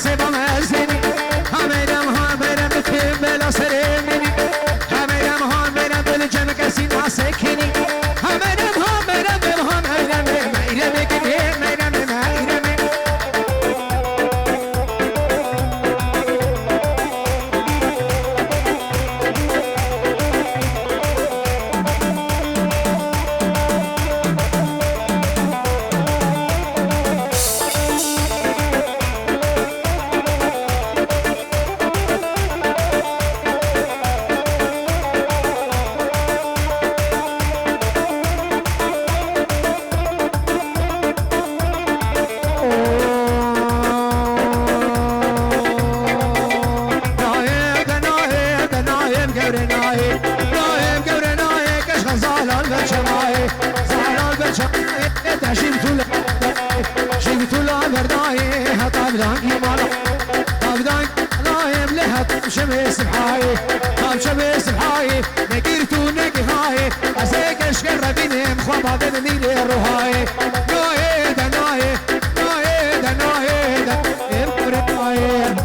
سه با مزنی همیرم ها میرم بتیم بلا سرمینی همیرم ها میرم دل جمع کسی ناسکنی همیرم ها میرم بم ها میرم میرم که میرم میرم شمس بحاي طاب شمس بحاي نقيرتو نقهاي أزيك أشكر ربيني مخوضة بميلي الرهاي نوهي دا نوهي نوهي دا نوهي دا نوهي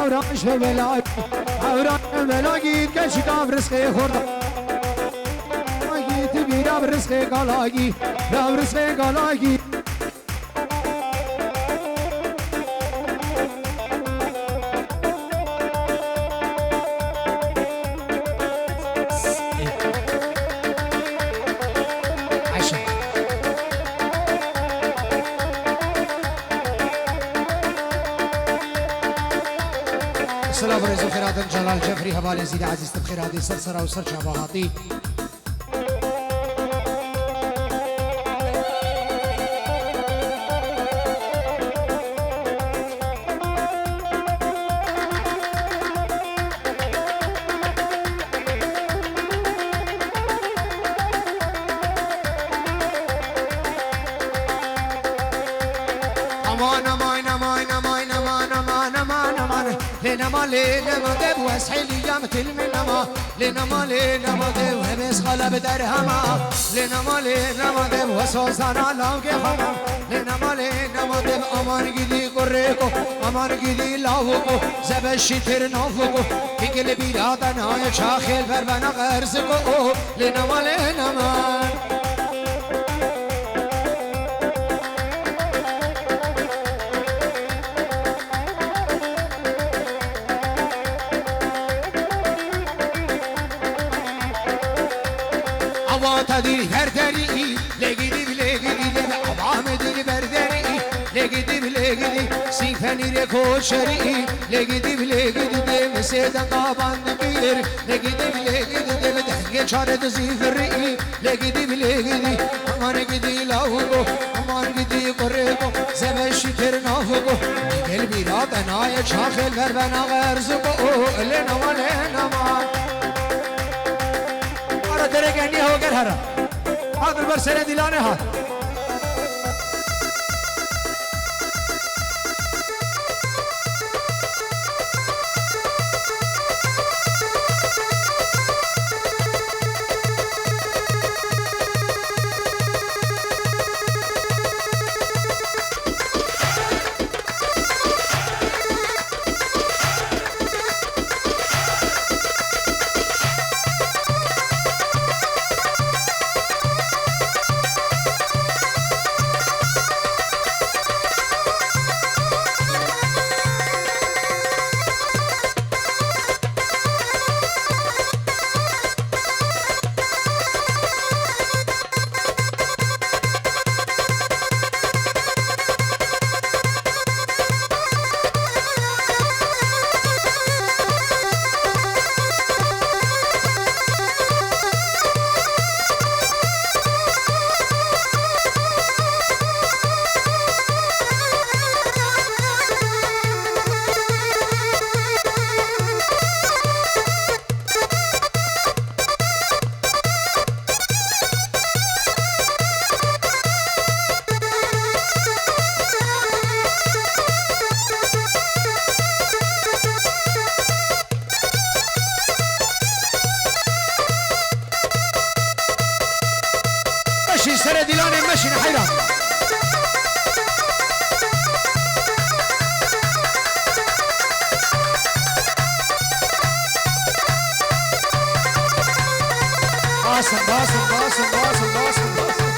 اوراش بلاي اوراش بلاي كش كاف رزقي خورد اگي تبي راب رزقي قلاقي راب رزقي قلاقي السلام عليكم خيرات جلال جفري هبالي زيد عزيز بخيراتي سرسرة وسرشة بهاتي لينا دب واسحلي يا مثل من ما لينا دب وهمس غلب درهما لينا دب وسوسانا لاوكي خما لينا دب امان جدي قريكو امان جدي لاوكو زبشي ترنافوكو في قلبي لا دنا شاخيل بربنا غرزكو لينا عواتدي هردري لقيدي عبامدي بردري لقيدي سيفني ركوشري لقيدي مسيدا قابان كبير لقيدي بدهنجة شارد زيفري لقيدي امان قدي لاوكو امان قدي قريكو زبشي ترنافوكو قلبي لا دنايا شاخل بربنا غرزكو لنا ما هارا ترقعني هو قرهرة هذا البرسلة دلاني هذا سر دلاني مشي نحيرا باسم باسم باسم باسم باسم باسم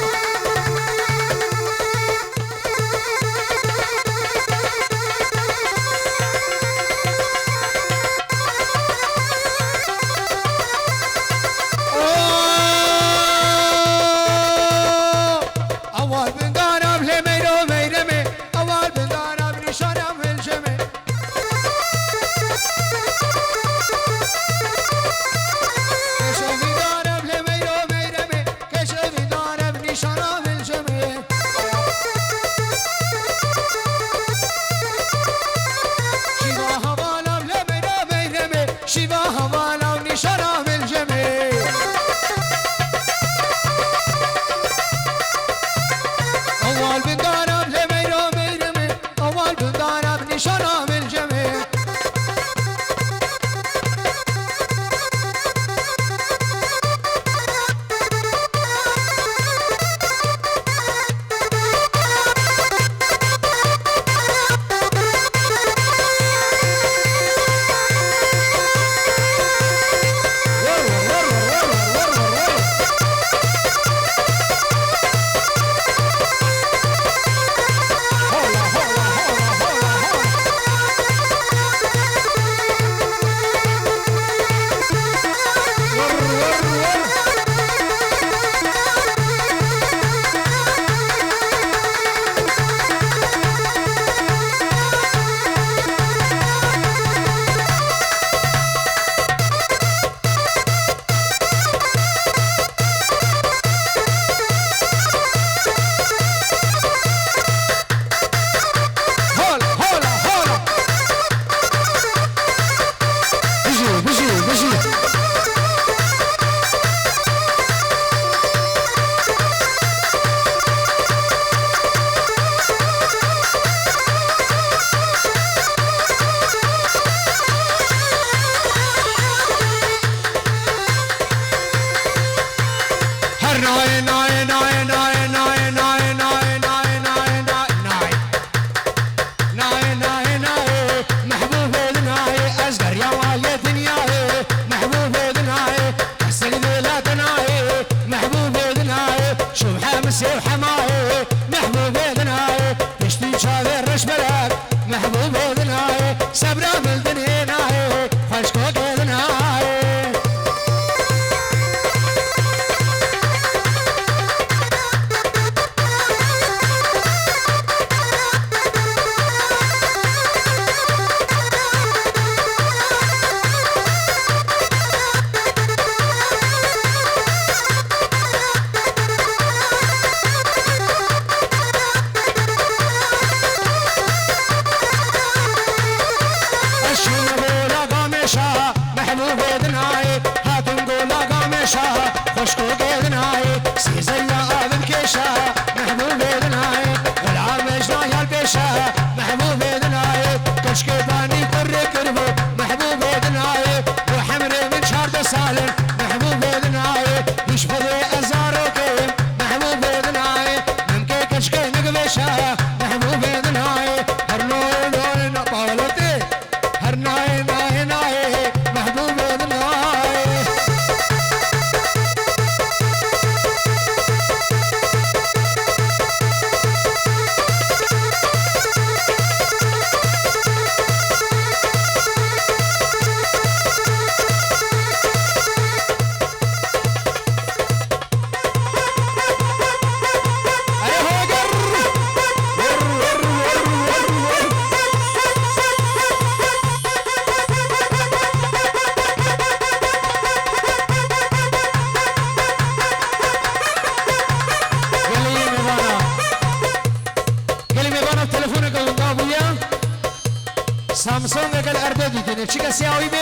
سامسونگ اگر ارده دیدنه چی کسی آوی بی؟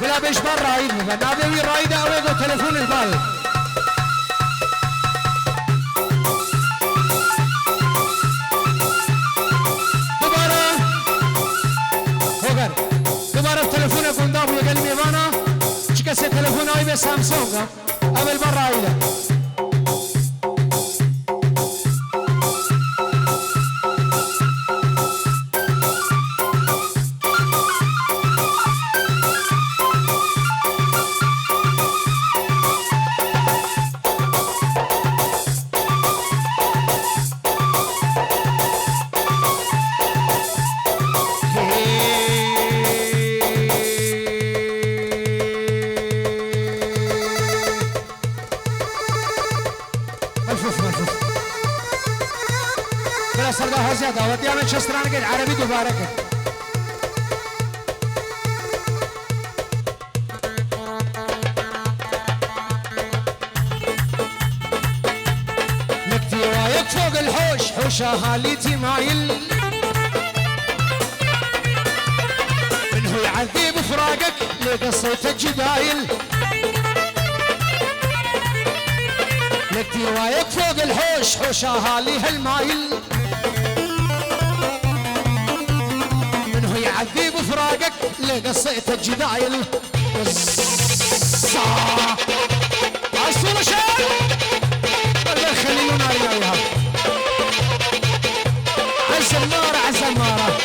بلا بیش بار راید میگه نادوی راید اوه دو تلفون البال دوباره تلفون گنده بوی گلی میوانا چی کسی تلفون آوی بی سامسونگ اول بار رایده بلا سرگاه زیاده و دیانه چسترانه که عربی دوباره که نكتي رايك فوق الحوش حوش اهاليتي مايل من هو يعذب فراقك لقصيت الجدايل نكتي رايك فوق الحوش حوش اهالي هالمايل من هو يعذب فراقك لقصيت الجدايل عصور شال خلينا نار ياها عالزمارة عالزمارة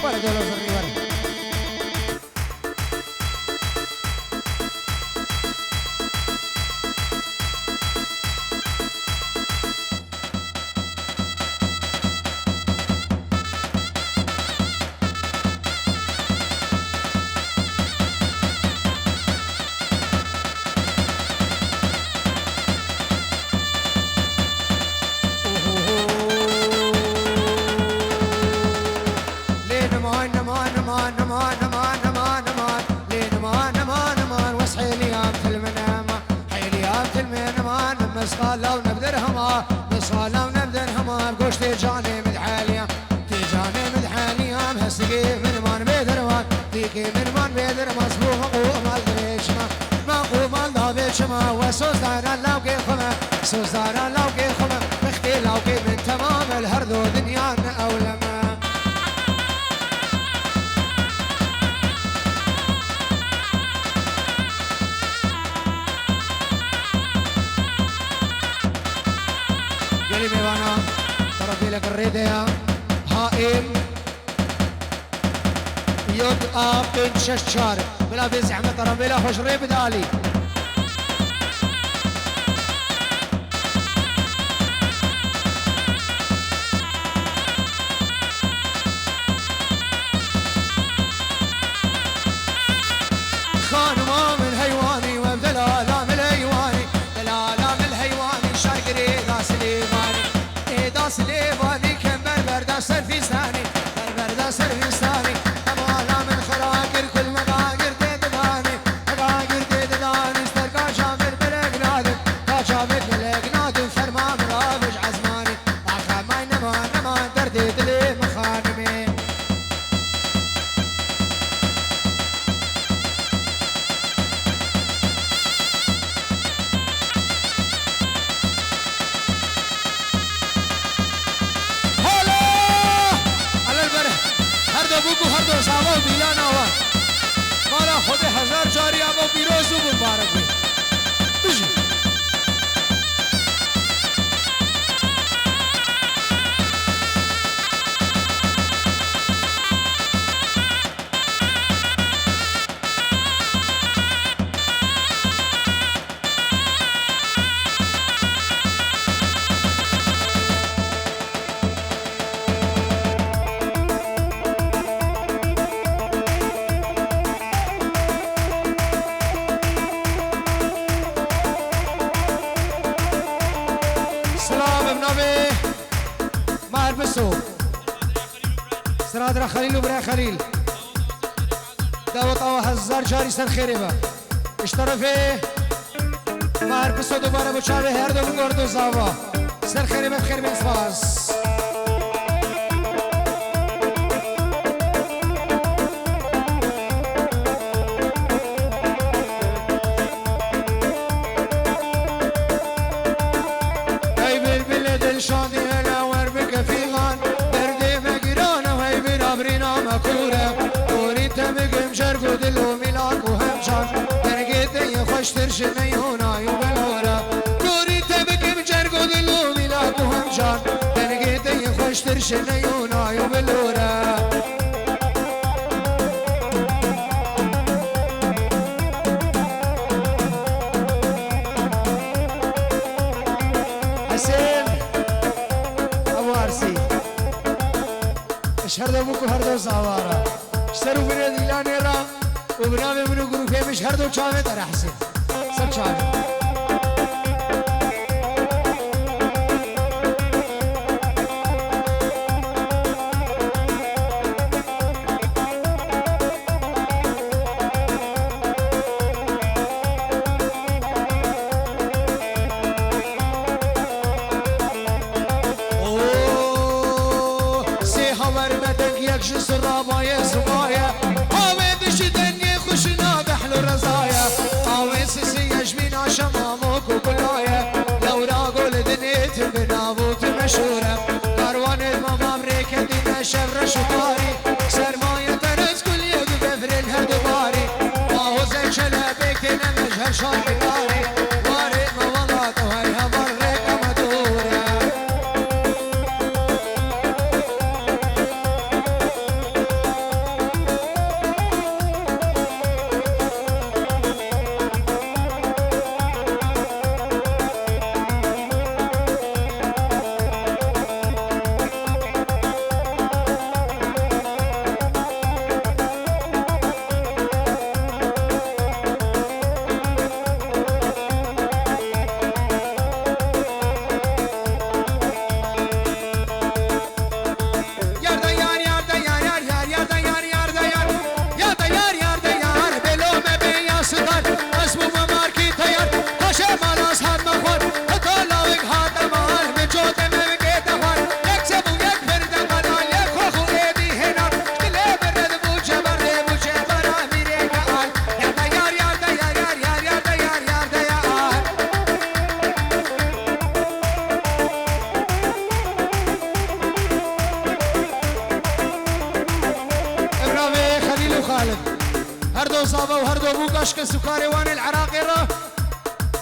ولا دولة في الريوان مسخالة ونبذرهما مسخالة ونبذرهما بقوش تيجاني مدحاليا تيجاني مدحاليا هسقي من مان بيدرمان تيكي من مان بيدرمان سبوه مقوم الدريشما مقوم الدابيشما وسوز دارا لوكي خما سوز دارا لوكي خما مختي لوكي من تمام الهردو دنيانا أولما ميوانا طرفي لك الرديا هائم يد آب بن ششار بلا بزحمة طرف بلا حشري بدالي خانما من هيواني وابدل آلام الهيواني دلالام الهيواني شاقري داس ليباني داس ليباني كم بربر سرفيستاني بربر سرفيستاني أمالا من خراقر كل مقاقر ديداني مقاقر ديداني و دیلان آوان مالا خود هزار جاری اما بیروز و مبارک بی بجی سرادر خلیل و برای خلیل دعوت آوا هزار جاری سر خیره با اش طرفه مار بسو دوباره بچاوه هر دو گرد و زاوا سر خیره بخیر بین سپاس ای بلبل دل شادی هلاور بکفیغان برينا مكورة وريت بقم جرق ودل وملاك وهمشان درقيت يخش ترشني هنا يبلورة وريت بقم جرق ودل وملاك وهمشان درقيت يخش ترشني هنا يبلورة حسين أبو عرسي هر دو بکو هر دو زاوارا سر و بنا دیلانه را و بنا به منو گروپه مش هر دو چاوه در احسن سر چاوه جس الرابايا سبايا هاوي دشي دنيا خوشنا بحلو رزايا هاوي سيسي يجمينا شماموك وكلايا لو راقول دنيت بنابوت مشهورة كاروان المبام ريكا دينا شبر شطاري سرمايا ترز كل يوم بفرن هدواري واهو زي شلابك دينا مجهر شاكتاري وارد موالات وهي هبر ريكا مدورة هر دو صابه و هر دو بوكاش كسكاري وان العراقي را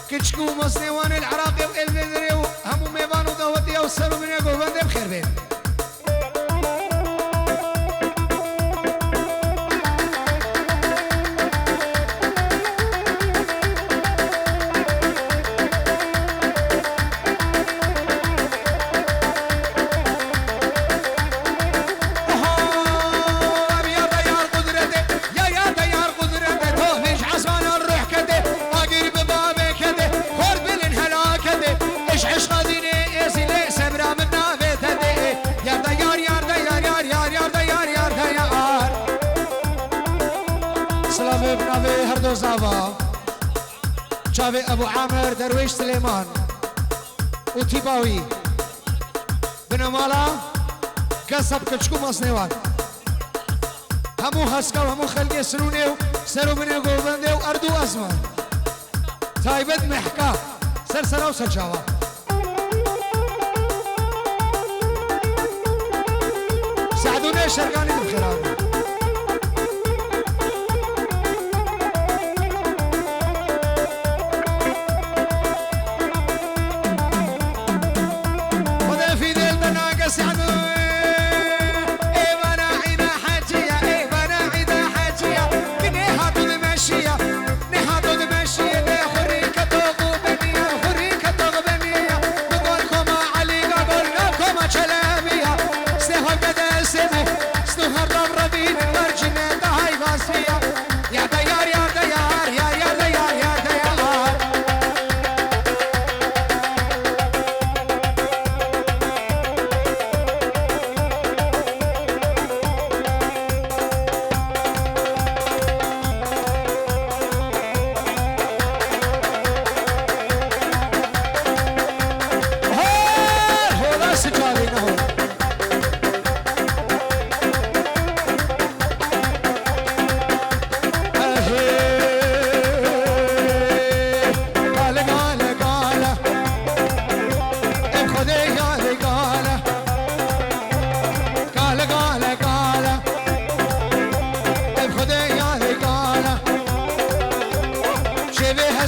كتشكو مصني وان العراقي والبدري وهمو ميبان ودوتي او سلو من يقو بند بخير بين بنابه هر دو زاوا چاوه ابو عامر درویش سلیمان و تیباوی بنامالا قصب کچکو مصنوان همو هسکا و همو خلقی سرونه و سرو بنه گوبنده و اردو ازمان تایبت محکا سر سرا و سجاوا سعدونه شرقانی بخیران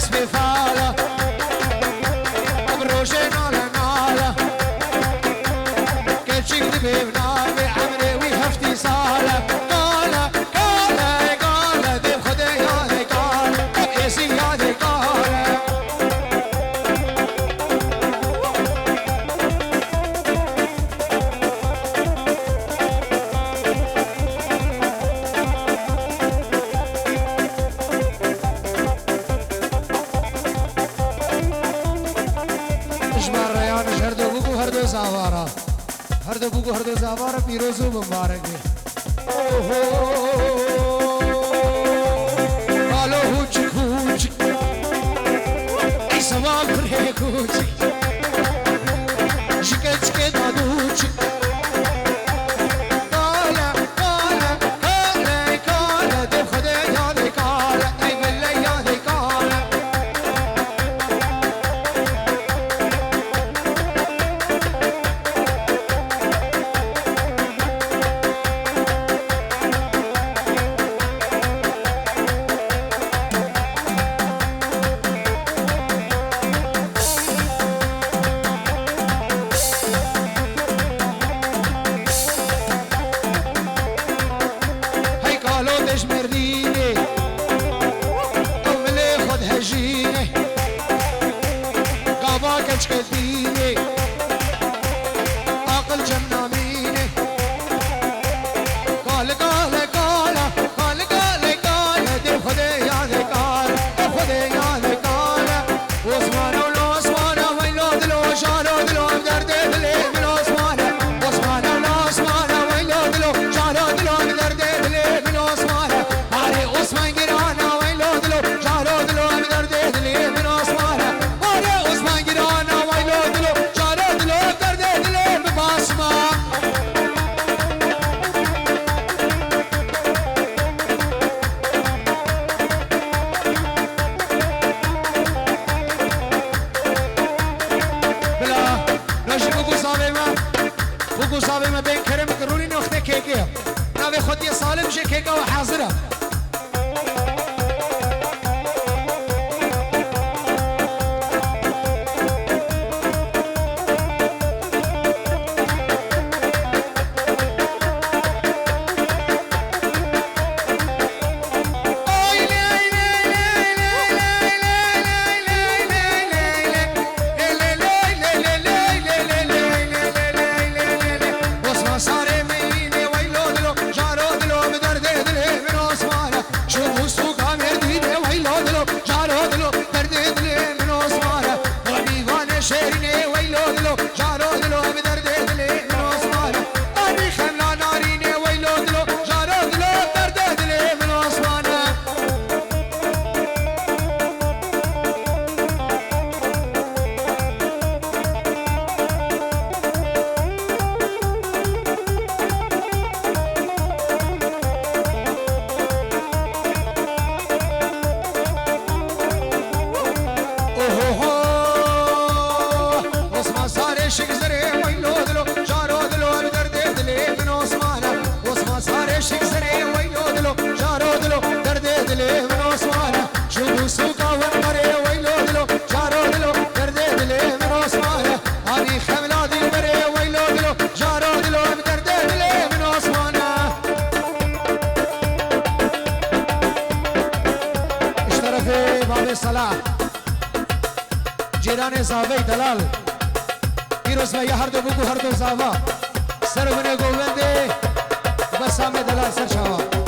دست به فالا بروش نالا نالا كتشيك دبيبنا بعمري ويهفتي صالة قالة قالة قالة دب خدي هذي قالة بقيسي هذي قالة اجمع ريان هردو بوكو هردو زاوارا هردو بوكو هردو زاوارا پیروزو مبارک قالو هوچ هوچ ای سوال پره کوچ شکچ که دادوچ قالا قالا قالا قالا دب خده یادی قالا ای بله یادی قالا دش مردینه قبل خود هجینه قابا کچ کدینه عقل جمنامینه قال قال قال قال قال قال دل خود یاد قال خود یاد قال عثمان و عثمان ویلو دلو شارو دلو درد دل من عثمان عثمان و عثمان ویلو دلو شارو دلو درد دل من عثمان عثمان گرانا ویلو دلو شارو دلو درد دل من عثمان عثمان گرانا ویلو دلو شارو دلو درد دل من عثمان بلا نوش بگو صاحب ما بین کرم کرونی نخته کیکه نوی خودی سالم شه کیکه و حاضره صلاح جیران زاوی دلال پیروز و هر دو بگو هر دو زاوا سر من گوونده بسام دلال سر شوا